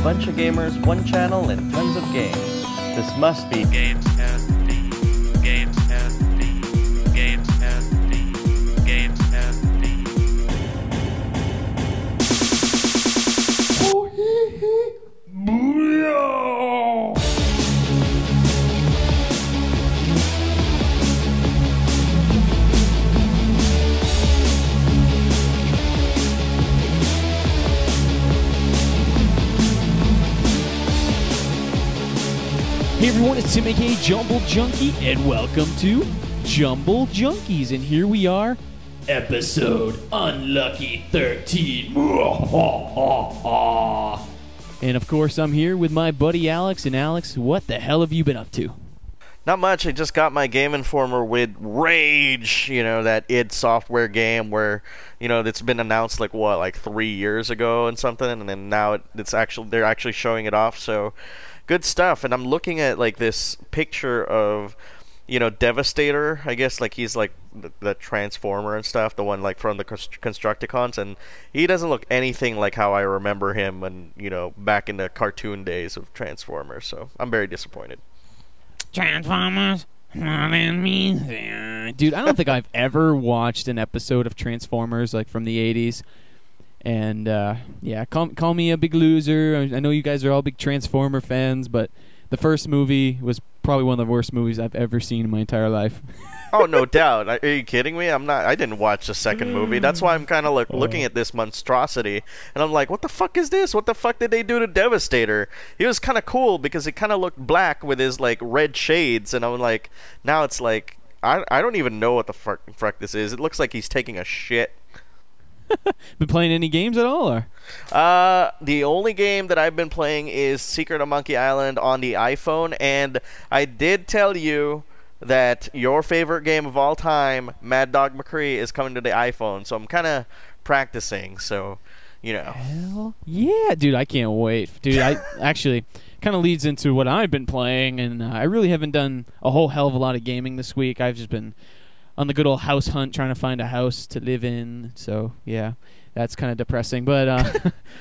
bunch of gamers, one channel, and tons of games. This must be Games and Me. Games and Me. Games and Me. Games and Me. Oh, hee hee. Booyah! Hey everyone, it's Tim aka Jumble Junkie, and welcome to Jumble Junkies. And here we are, episode Unlucky 13. And of course, I'm here with my buddy Alex. And Alex, what the hell have you been up to? Not much. I just got my Game Informer with Rage, that id Software game where, it's been announced like 3 years ago and something, and then now they're actually showing it off. So good stuff. And I'm looking at like this picture of, Devastator. I guess like he's like the Transformer and stuff, the one like from the Constructicons, and he doesn't look anything like how I remember him and back in the cartoon days of Transformers. So I'm very disappointed. Transformers, not in me. Dude, I don't think I've ever watched an episode of Transformers like from the 80s. And yeah, call me a big loser. I know you guys are all big Transformer fans, but the first movie was probably one of the worst movies I've ever seen in my entire life. Oh, no doubt. Are you kidding me? I didn't watch the second movie. That's why I'm kind of looking at this monstrosity, and I'm like, what the fuck is this? What the fuck did they do to Devastator? He was kind of cool because he kind of looked black with his like red shades, and I'm like, now it's like, I don't even know what the fuck this is. It looks like he's taking a shit. Been playing any games at all, or? The only game that I've been playing is Secret of Monkey Island on the iPhone, and I did tell you that your favorite game of all time, Mad Dog McCree, is coming to the iPhone, so I'm kind of practicing, so, Hell yeah, dude, I can't wait. Dude, I actually kind of leads into what I've been playing, and I really haven't done a whole hell of a lot of gaming this week. I've just been on the good old house hunt, trying to find a house to live in. So, yeah, that's kind of depressing. But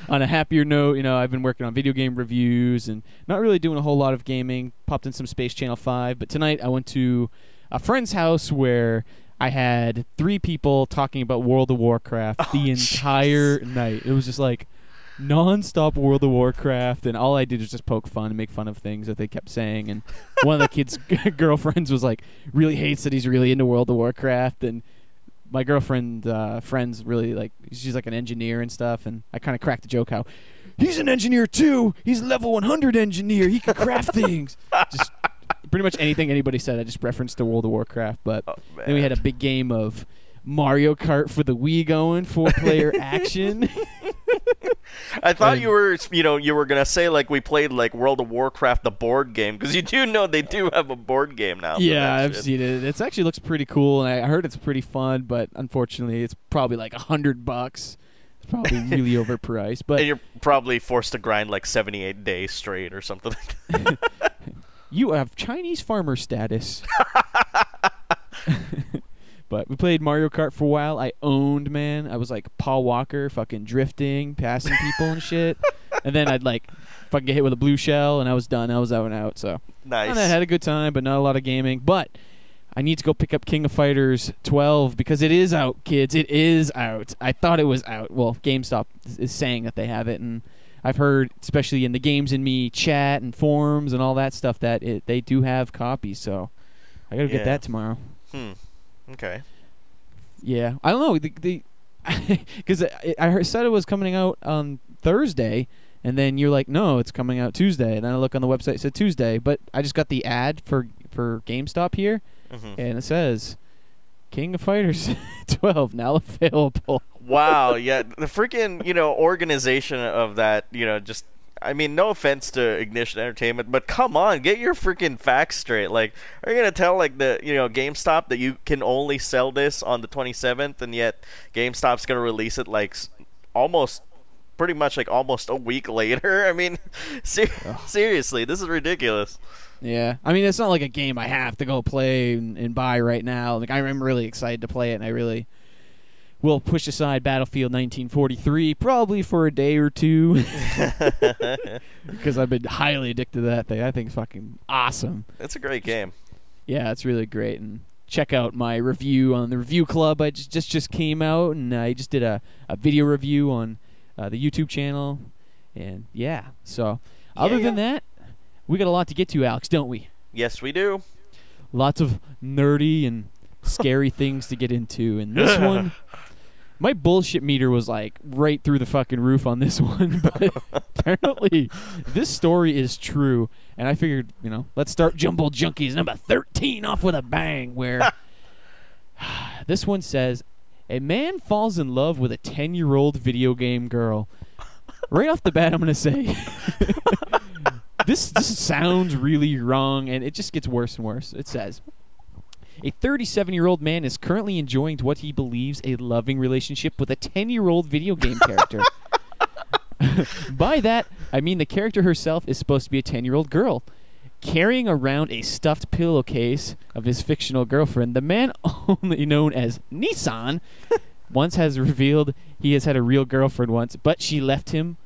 on a happier note, I've been working on video game reviews and not really doing a whole lot of gaming. Popped in some Space Channel 5. But tonight I went to a friend's house where I had 3 people talking about World of Warcraft the entire night. It was just like non-stop World of Warcraft, and all I did was just poke fun and make fun of things that they kept saying. And one of the kids' girlfriends was like, really hates that he's really into World of Warcraft, and my girlfriend friends really like, she's like an engineer and stuff, and I kind of cracked the joke how he's an engineer too, he's a level 100 engineer, he can craft things. Just pretty much anything anybody said I just referenced to World of Warcraft. But then we had a big game of Mario Kart for the Wii going, 4-player action. I thought you were gonna say like we played like World of Warcraft the board game, because you do know they do have a board game now. Yeah, I've seen it. It actually looks pretty cool, and I heard it's pretty fun. But unfortunately, it's probably like $100. It's probably really overpriced. But and you're probably forced to grind like 78 days straight or something like that. You have Chinese farmer status. But we played Mario Kart for a while. I owned, man. I was like Paul Walker, fucking drifting, passing people and shit. And then I'd like fucking get hit with a blue shell, and I was done. I was out and out. So nice. And I had a good time, but not a lot of gaming. But I need to go pick up King of Fighters 12 because it is out, kids. It is out. I thought it was out. Well, GameStop is saying that they have it, and I've heard, especially in the Games and Me chat and forums and all that stuff, that they do have copies. So I gotta get that tomorrow. Okay. Yeah, I don't know, because I said it was coming out on Thursday, and then you're like, no, it's coming out Tuesday. And then I look on the website, it said Tuesday, but I just got the ad for GameStop here, and it says King of Fighters 12 now available. Wow, yeah, the freaking organization of that, just. I mean, no offense to Ignition Entertainment, but come on, get your freaking facts straight. Like, are you gonna tell like the GameStop that you can only sell this on the 27th, and yet GameStop's gonna release it like pretty much like almost a week later? I mean, seriously, this is ridiculous. Yeah, I mean, it's not like a game I have to go play and buy right now. Like, I'm really excited to play it, and I really we'll push aside Battlefield 1943 probably for a day or two because I've been highly addicted to that thing. I think it's fucking awesome. It's a great game. Yeah, it's really great. And check out my review on the Review Club. I just came out, and I just did a video review on the YouTube channel. And yeah, so other than that, we got a lot to get to, Alex, don't we? Yes, we do. Lots of nerdy and scary things to get into. And this one, my bullshit meter was like right through the fucking roof on this one. But apparently, this story is true. And I figured, let's start Jumble Junkies number 13 off with a bang. Where this one says, a man falls in love with a 10-year-old video game girl. Right off the bat, I'm going to say, this sounds really wrong, and it just gets worse and worse. It says, a 37-year-old man is currently enjoying what he believes a loving relationship with a 10-year-old video game character. By that, I mean the character herself is supposed to be a 10-year-old girl. Carrying around a stuffed pillowcase of his fictional girlfriend, the man, only known as Nissan, once has revealed he has had a real girlfriend once, but she left him.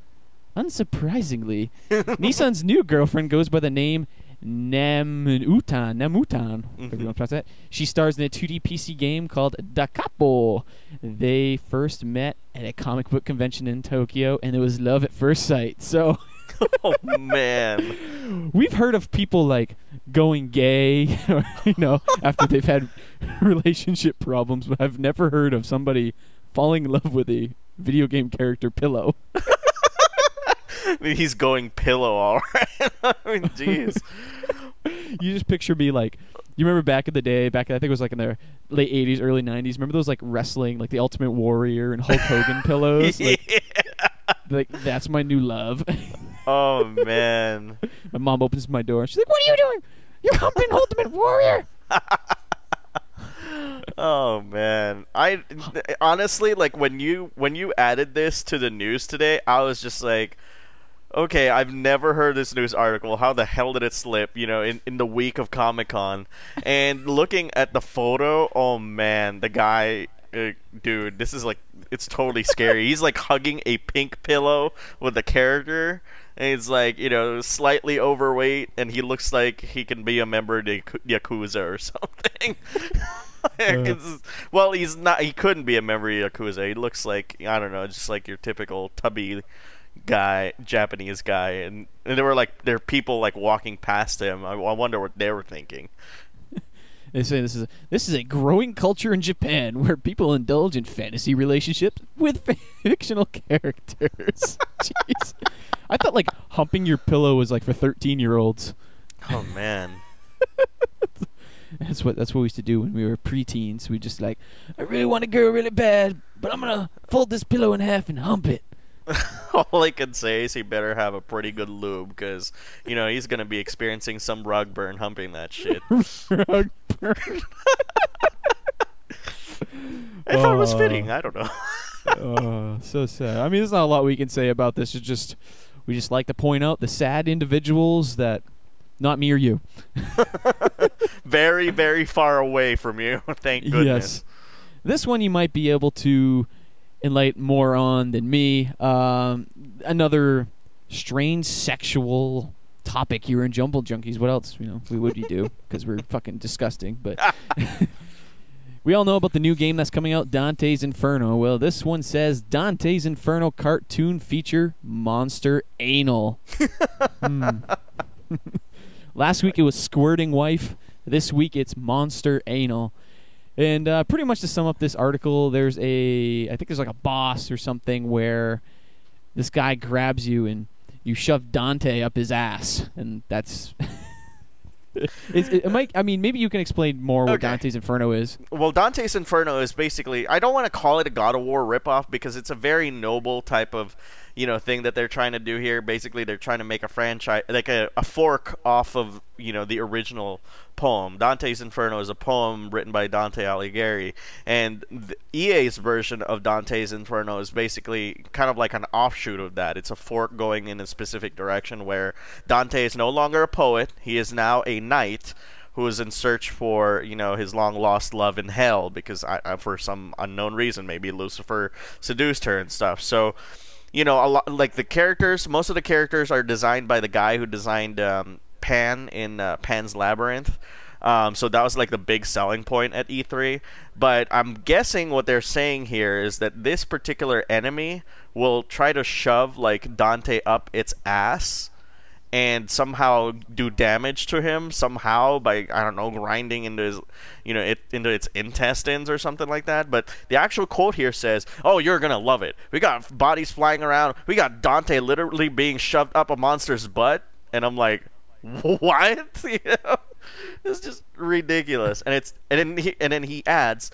Unsurprisingly, Nissan's new girlfriend goes by the name Namutan. If you want to pronounce that. She stars in a 2D PC game called Da Capo. They first met at a comic book convention in Tokyo, and it was love at first sight. So, oh man, we've heard of people like going gay, after they've had relationship problems, but I've never heard of somebody falling in love with a video game character pillow. He's going pillow, all right. I mean, jeez. You just picture me like, you remember back in the day, I think it was like in the late 80s, early 90s, remember those like wrestling, like the Ultimate Warrior and Hulk Hogan pillows? Like, that's my new love. Oh, man. My mom opens my door, and she's like, what are you doing? You're humping Ultimate Warrior. Oh man, I honestly, like, when you added this to the news today, I was just like, okay, I've never heard this news article. How the hell did it slip? In the week of Comic-Con, and looking at the photo, oh man, the guy, dude, this is like, it's totally scary. He's like hugging a pink pillow with a character. And he's like, slightly overweight, and he looks like he can be a member of the Yakuza or something. Well, he's not. He couldn't be a member of Yakuza. He looks like, I don't know, just like your typical tubby guy, Japanese guy. And there are people like walking past him. I wonder what they were thinking. They say this is a growing culture in Japan where people indulge in fantasy relationships with fictional characters. Jeez. I thought like humping your pillow was like for 13-year-olds. Oh man. That's what we used to do when we were preteens. We just like, I really want a girl really bad, but I'm gonna fold this pillow in half and hump it. All I can say is he better have a pretty good lube, because he's gonna be experiencing some rug burn humping that shit. Rug burn. I thought it was fitting. I don't know. So sad. I mean, there's not a lot we can say about this. We just like to point out the sad individuals that, not me or you. Very, very far away from you. Thank goodness. Yes. This one you might be able to enlighten more on than me. Another strange sexual topic here in Jumble Junkies. What else, we would do? Because we're fucking disgusting. But we all know about the new game that's coming out, Dante's Inferno. Well, this one says Dante's Inferno cartoon feature monster anal. Last week it was squirting wife. This week it's monster anal. And pretty much to sum up this article, I think there's like a boss or something where this guy grabs you and you shove Dante up his ass, and that's. Maybe you can explain more what Dante's Inferno is. Well, Dante's Inferno is basically, I don't want to call it a God of War ripoff because it's a very noble type of, thing that they're trying to do here. Basically, they're trying to make a franchise, like a fork off of, the original poem. Dante's Inferno is a poem written by Dante Allegheri, and EA's version of Dante's Inferno is basically kind of like an offshoot of that. It's a fork going in a specific direction where Dante is no longer a poet. He is now a knight who is in search for, his long lost love in hell because for some unknown reason, maybe Lucifer seduced her and stuff. So, a lot like the characters. Most of the characters are designed by the guy who designed Pan in Pan's Labyrinth. So that was like the big selling point at E3. But I'm guessing what they're saying here is that this particular enemy will try to shove like Dante up its ass and somehow do damage to him somehow by, I don't know, grinding into his, into its intestines or something like that. But the actual quote here says, "Oh, you're gonna love it. We got bodies flying around. We got Dante literally being shoved up a monster's butt." And I'm like, what? It's just ridiculous. And then he adds,